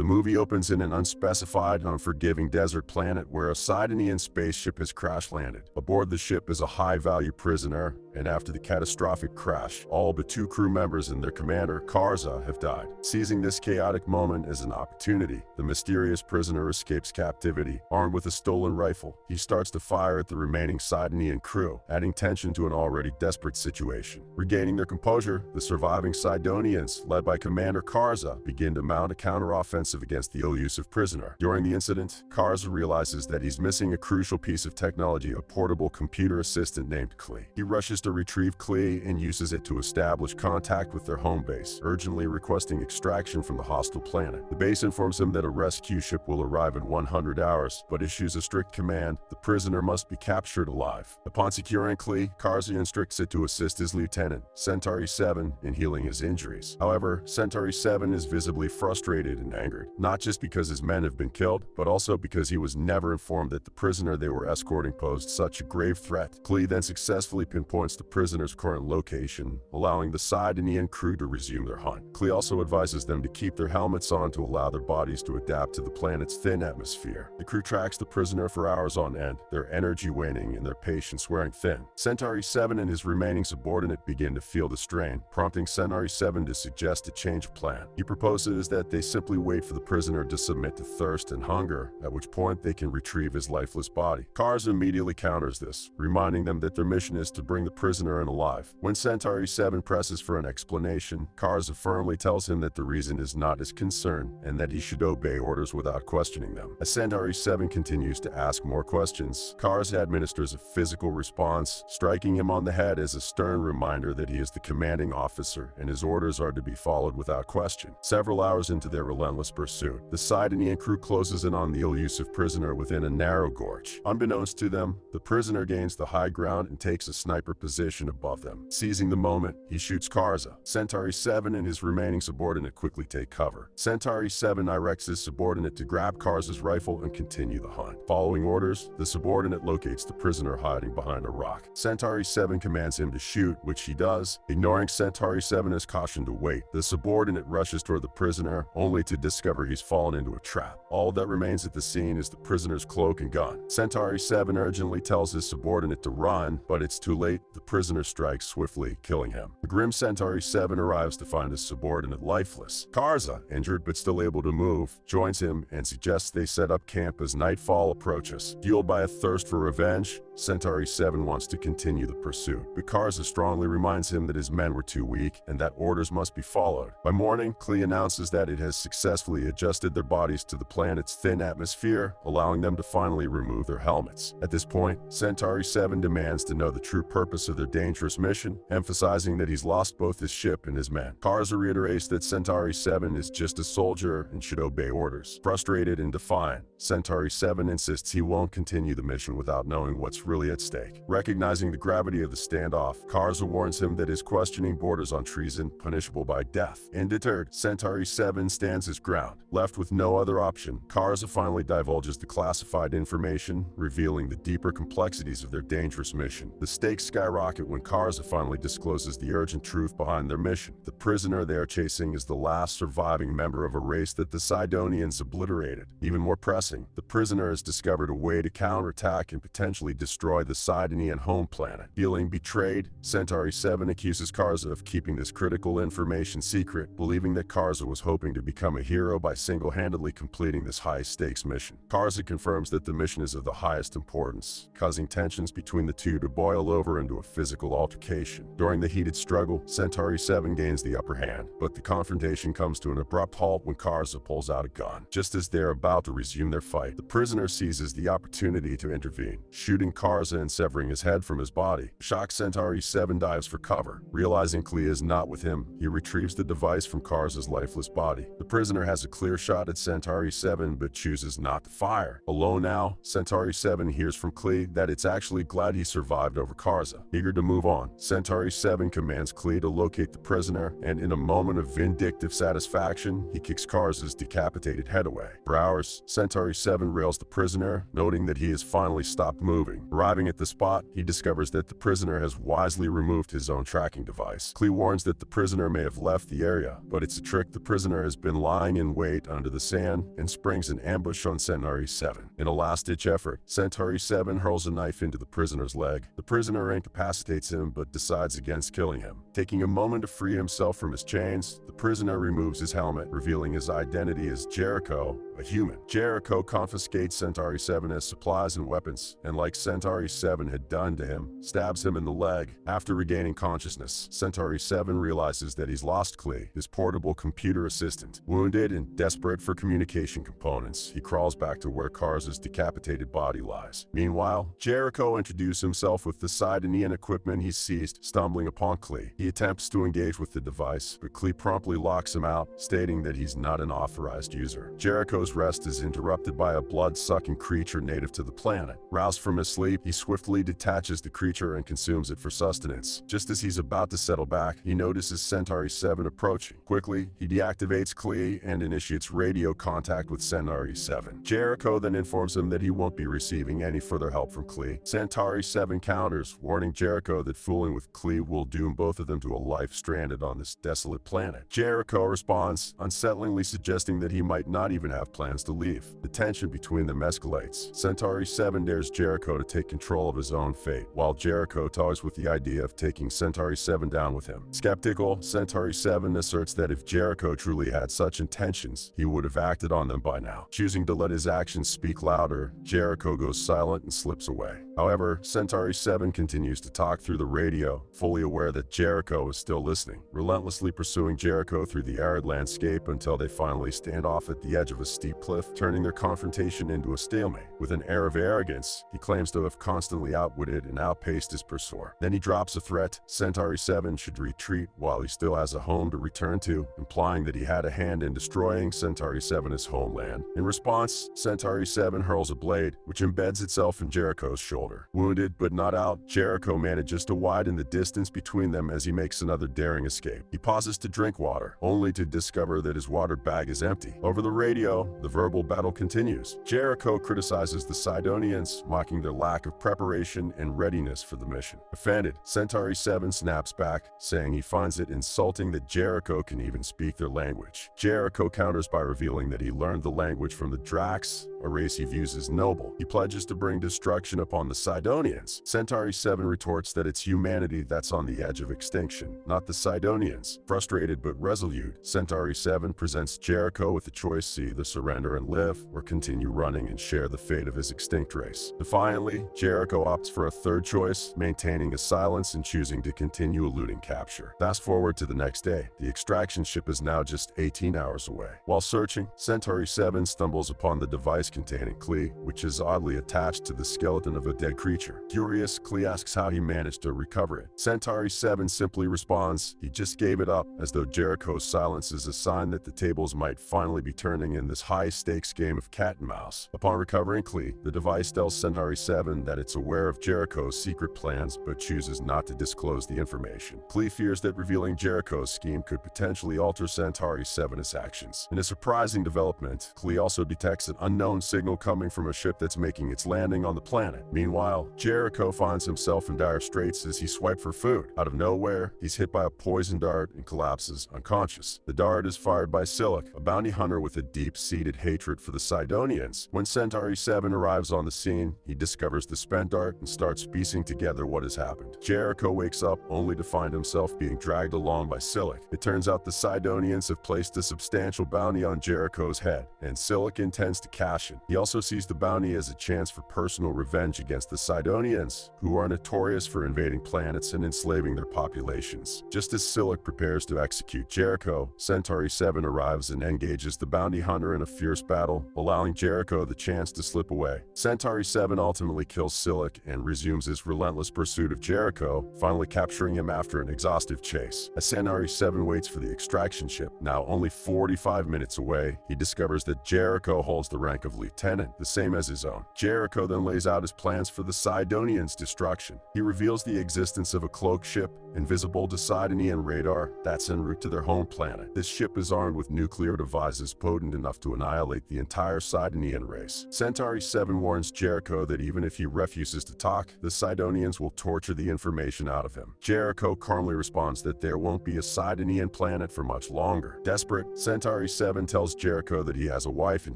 The movie opens in an unspecified, unforgiving desert planet where a Sidonian spaceship has crash-landed. Aboard the ship is a high-value prisoner, and after the catastrophic crash, all but 2 crew members and their commander, Karza, have died. Seizing this chaotic moment as an opportunity, the mysterious prisoner escapes captivity. Armed with a stolen rifle, he starts to fire at the remaining Sidonian crew, adding tension to an already desperate situation. Regaining their composure, the surviving Sidonians, led by Commander Karza, begin to mount a counter-offensive against the elusive prisoner. During the incident, Karza realizes that he's missing a crucial piece of technology, a portable computer assistant named Klee. He rushes to retrieve Klee and uses it to establish contact with their home base, urgently requesting extraction from the hostile planet. The base informs him that a rescue ship will arrive in 100 hours, but issues a strict command: the prisoner must be captured alive. Upon securing Klee, Karza instructs it to assist his lieutenant, Centauri 7, in healing his injuries. However, Centauri 7 is visibly frustrated and angered, not just because his men have been killed, but also because he was never informed that the prisoner they were escorting posed such a grave threat. Klee then successfully pinpoints the prisoner's current location, allowing the Sidonian crew to resume their hunt. Klee also advises them to keep their helmets on to allow their bodies to adapt to the planet's thin atmosphere. The crew tracks the prisoner for hours on end, their energy waning and their patience wearing thin. Centauri 7 and his remaining subordinate begin to feel the strain, prompting Centauri 7 to suggest a change of plan. He proposes that they simply wait for the prisoner to submit to thirst and hunger, at which point they can retrieve his lifeless body. Karza immediately counters this, reminding them that their mission is to bring the prisoner in alive. When Centauri 7 presses for an explanation, Karza firmly tells him that the reason is not his concern, and that he should obey orders without questioning them. As Centauri 7 continues to ask more questions, Karza administers a physical response, striking him on the head as a stern reminder that he is the commanding officer and his orders are to be followed without question. Several hours into their relentless pursuit, the Sidonian crew closes in on the elusive prisoner within a narrow gorge. Unbeknownst to them, the prisoner gains the high ground and takes a sniper position above them. Seizing the moment, he shoots Karza. Centauri 7 and his remaining subordinate quickly take cover. Centauri 7 directs his subordinate to grab Karza's rifle and continue the hunt. Following orders, the subordinate locates the prisoner hiding behind a rock. Centauri 7 commands him to shoot, which he does. Ignoring Centauri 7's caution to wait, the subordinate rushes toward the prisoner, only to discover he's fallen into a trap. All that remains at the scene is the prisoner's cloak and gun. Centauri 7 urgently tells his subordinate to run, but it's too late. The prisoner strikes swiftly, killing him. The grim Centauri 7 arrives to find his subordinate lifeless. Karza, injured but still able to move, joins him and suggests they set up camp as nightfall approaches. Fueled by a thirst for revenge, Centauri 7 wants to continue the pursuit, but Karza strongly reminds him that his men were too weak and that orders must be followed. By morning, Klee announces that it has successfully adjusted their bodies to the planet's thin atmosphere, allowing them to finally remove their helmets. At this point, Centauri 7 demands to know the true purpose of their dangerous mission, emphasizing that he's lost both his ship and his men. Karza reiterates that Centauri 7 is just a soldier and should obey orders. Frustrated and defiant, Centauri 7 insists he won't continue the mission without knowing what's really at stake. Recognizing the gravity of the standoff, Karza warns him that his questioning borders on treason, punishable by death. Undeterred, Centauri 7 stands his ground. Left with no other option, Karza finally divulges the classified information, revealing the deeper complexities of their dangerous mission. The stakes skyrocket when Karza finally discloses the urgent truth behind their mission. The prisoner they are chasing is the last surviving member of a race that the Sidonians obliterated. Even more pressing, the prisoner has discovered a way to counterattack and potentially destroy the Sidonian home planet. Feeling betrayed, Centauri 7 accuses Karza of keeping this critical information secret, believing that Karza was hoping to become a hero by single-handedly completing this high-stakes mission. Karza confirms that the mission is of the highest importance, causing tensions between the two to boil over into a physical altercation. During the heated struggle, Centauri 7 gains the upper hand, but the confrontation comes to an abrupt halt when Karza pulls out a gun. Just as they're about to resume their fight, the prisoner seizes the opportunity to intervene, shooting Karza and severing his head from his body. Shocked, Centauri 7 dives for cover. Realizing Klee is not with him, he retrieves the device from Karza's lifeless body. The prisoner has a clear shot at Centauri 7 but chooses not to fire. Alone now, Centauri 7 hears from Klee that it's actually glad he survived over Karza. Eager to move on, Centauri 7 commands Klee to locate the prisoner, and in a moment of vindictive satisfaction, he kicks Kars's decapitated head away. For hours, Centauri 7 rails the prisoner, noting that he has finally stopped moving. Arriving at the spot, he discovers that the prisoner has wisely removed his own tracking device. Klee warns that the prisoner may have left the area, but it's a trick. The prisoner has been lying in wait under the sand and springs an ambush on Centauri 7. In a last-ditch effort, Centauri 7 hurls a knife into the prisoner's leg. The prisoner incapacitates him but decides against killing him. Taking a moment to free himself from his chains, the prisoner removes his helmet, revealing his identity as Jericho, a human. Jericho confiscates Centauri 7 as supplies and weapons, and like Centauri 7 had done to him, stabs him in the leg. After regaining consciousness, Centauri 7 realizes that he's lost Klee, his portable computer assistant. Wounded and desperate for communication components, he crawls back to where Kars's decapitated body lies. Meanwhile, Jericho introduces himself with the Sidonian equipment he's seized, stumbling upon Klee. He attempts to engage with the device, but Klee promptly locks him out, stating that he's not an authorized user. Jericho's rest is interrupted by a blood-sucking creature native to the planet. Roused from his sleep, he swiftly detaches the creature and consumes it for sustenance. Just as he's about to settle back, he notices Centauri 7 approaching. Quickly, he deactivates Klee and initiates radio contact with Centauri 7. Jericho then informs him that he won't be receiving any further help from Klee. Centauri 7 counters, warning Jericho that fooling with Klee will doom both of them to a life stranded on this desolate planet. Jericho responds, unsettlingly suggesting that he might not even have plans to leave. The tension between them escalates. Centauri 7 dares Jericho to take control of his own fate, while Jericho toys with the idea of taking Centauri 7 down with him. Skeptical, Centauri 7 asserts that if Jericho truly had such intentions, he would have acted on them by now. Choosing to let his actions speak louder, Jericho goes silent and slips away. However, Centauri 7 continues to talk through the radio, fully aware that Jericho is still listening, relentlessly pursuing Jericho through the arid landscape until they finally stand off at the edge of a steep cliff, turning their confrontation into a stalemate. With an air of arrogance, he claims to have constantly outwitted and outpaced his pursuer. Then he drops a threat: Centauri 7 should retreat while he still has a home to return to, implying that he had a hand in destroying Centauri 7's homeland. In response, Centauri 7 hurls a blade, which embeds itself in Jericho's shoulder. Wounded but not out, Jericho manages to widen the distance between them as he makes another daring escape. He pauses to drink water, only to discover that his water bag is empty. Over the radio, the verbal battle continues. Jericho criticizes the Sidonians, mocking their lack of preparation and readiness for the mission. Offended, Centauri 7 snaps back, saying he finds it insulting that Jericho can even speak their language. Jericho counters by revealing that he learned the language from the Drax, a race he views as noble. He pledges to bring destruction upon the Sidonians. Centauri 7 retorts that it's humanity that's on the edge of extinction, not the Sidonians. Frustrated but resolute, Centauri 7 presents Jericho with the choice to either surrender and live, or continue running and share the fate of his extinct race. Defiantly, Jericho opts for a third choice, maintaining his silence and choosing to continue eluding capture. Fast forward to the next day. The extraction ship is now just 18 hours away. While searching, Centauri 7 stumbles upon the device containing Klee, which is oddly attached to the skeleton of a dead creature. Curious, Klee asks how he managed to recover it. Centauri 7 simply responds, he just gave it up, as though Jericho's silence is a sign that the tables might finally be turning in this high-stakes game of cat and mouse. Upon recovering Klee, the device tells Centauri 7 that it's aware of Jericho's secret plans, but chooses not to disclose the information. Klee fears that revealing Jericho's scheme could potentially alter Centauri 7's actions. In a surprising development, Klee also detects an unknown signal coming from a ship that's making its landing on the planet. Meanwhile, Jericho finds himself in dire straits as he swipes for food. Out of nowhere, he's hit by a poison dart and collapses unconscious. The dart is fired by Silik, a bounty hunter with a deep-seated hatred for the Sidonians. When Centauri 7 arrives on the scene, he discovers the spent dart and starts piecing together what has happened. Jericho wakes up only to find himself being dragged along by Silik. It turns out the Sidonians have placed a substantial bounty on Jericho's head, and Silik intends to cash it. He also sees the bounty as a chance for personal revenge against the Sidonians, who are notorious for invading planets and enslaving their populations. Just as Silik prepares to execute Jericho, Centauri 7 arrives and engages the bounty hunter in a fierce battle, allowing Jericho the chance to slip away. Centauri 7 ultimately kills Silik and resumes his relentless pursuit of Jericho, finally capturing him after an exhaustive chase. As Centauri 7 waits for the extraction ship, now only 45 minutes away, he discovers that Jericho holds the rank of lieutenant, the same as his own. Jericho then lays out his plans for the Sidonians' destruction. He reveals the existence of a cloaked ship, invisible to Sidonian radar, that's en route to their home planet. This ship is armed with nuclear devices potent enough to annihilate the entire Sidonian race. Centauri 7 warns Jericho that even if he refuses to talk, the Sidonians will torture the information out of him. Jericho calmly responds that there won't be a Sidonian planet for much longer. Desperate, Centauri 7 tells Jericho that he has a wife and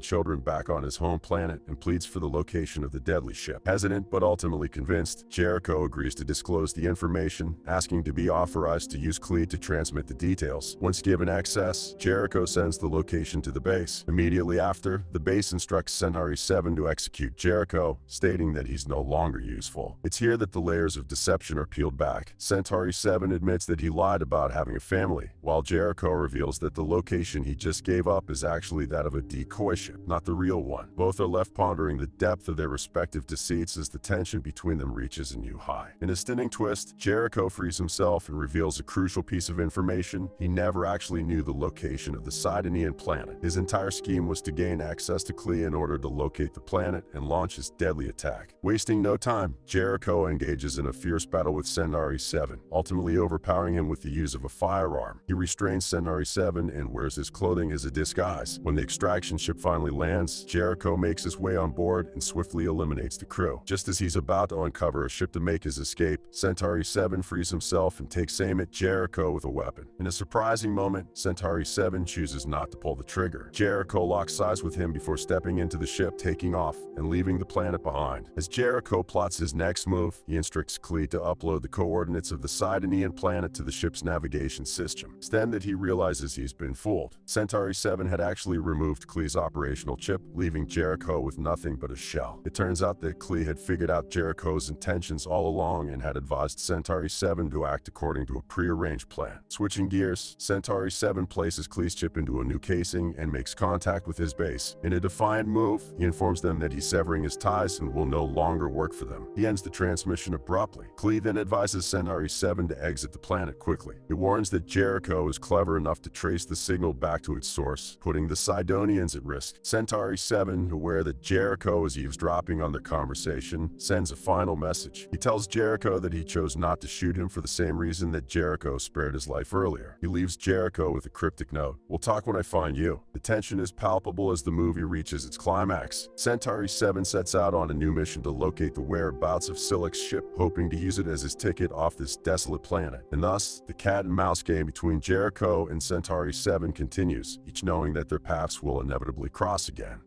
children back on his home planet and pleads for the location of the deadly ship. Hesitant but ultimately convinced, Jericho agrees to disclose the information, asking to be authorized to use Klee to transmit the details. Once given access, Jericho sends the location to the base. Immediately after, the base instructs Centauri 7 to execute Jericho, stating that he's no longer useful. It's here that the layers of deception are peeled back. Centauri 7 admits that he lied about having a family, while Jericho reveals that the location he just gave up is actually that of a decoy ship, not the real one. Both are left pondering the depth of their respective deceits as the tension between them reaches a new high. In a stunning twist, Jericho frees himself and reveals a crucial piece of information. He never actually knew the location of the Sidonian planet. His entire scheme was to gain access to Klee in order to locate the planet and launch his deadly attack. Wasting no time, Jericho engages in a fierce battle with Centauri 7, ultimately overpowering him with the use of a firearm. He restrains Centauri 7 and wears his clothing as a disguise. When the extraction ship finally lands, Jericho makes his way on board and swiftly eliminates the crew. Just as he's about to uncover a ship to make his escape, Centauri 7 frees himself and takes aim at Jericho with a weapon. In a surprising moment, Centauri 7 chooses not to pull the trigger. Jericho locks eyes with him before stepping into the ship, taking off and leaving the planet behind. As Jericho plots his next move, he instructs Klee to upload the coordinates of the Sidonian planet to the ship's navigation system. It's then that he realizes he's been fooled. Centauri 7 had actually removed Klee's operational chip, leaving Jericho with nothing but a shell. It turns out that Klee had figured out Jericho's intentions all along and had advised Centauri 7 to act according to a prearranged plan. Switching gears, Centauri 7 places Klee's chip into a new casing and makes contact with his base. In a defiant move, he informs them that he's severing his ties and will no longer work for them. He ends the transmission abruptly. Klee then advises Centauri 7 to exit the planet quickly. It warns that Jericho is clever enough to trace the signal back to its source, putting the Sidonians at risk. Centauri 7, aware that Jericho is eavesdropping on their conversation, sends a final message. He tells Jericho that he chose not to shoot him for the same reason that Jericho spared his life earlier. He leaves Jericho with a cryptic note: "We'll talk when I find you." The tension is palpable as the movie reaches its climax. Centauri 7 sets out on a new mission to locate the whereabouts of Silic's ship, hoping to use it as his ticket off this desolate planet. And thus, the cat-and-mouse game between Jericho and Centauri 7 continues, each knowing that their paths will inevitably cross again.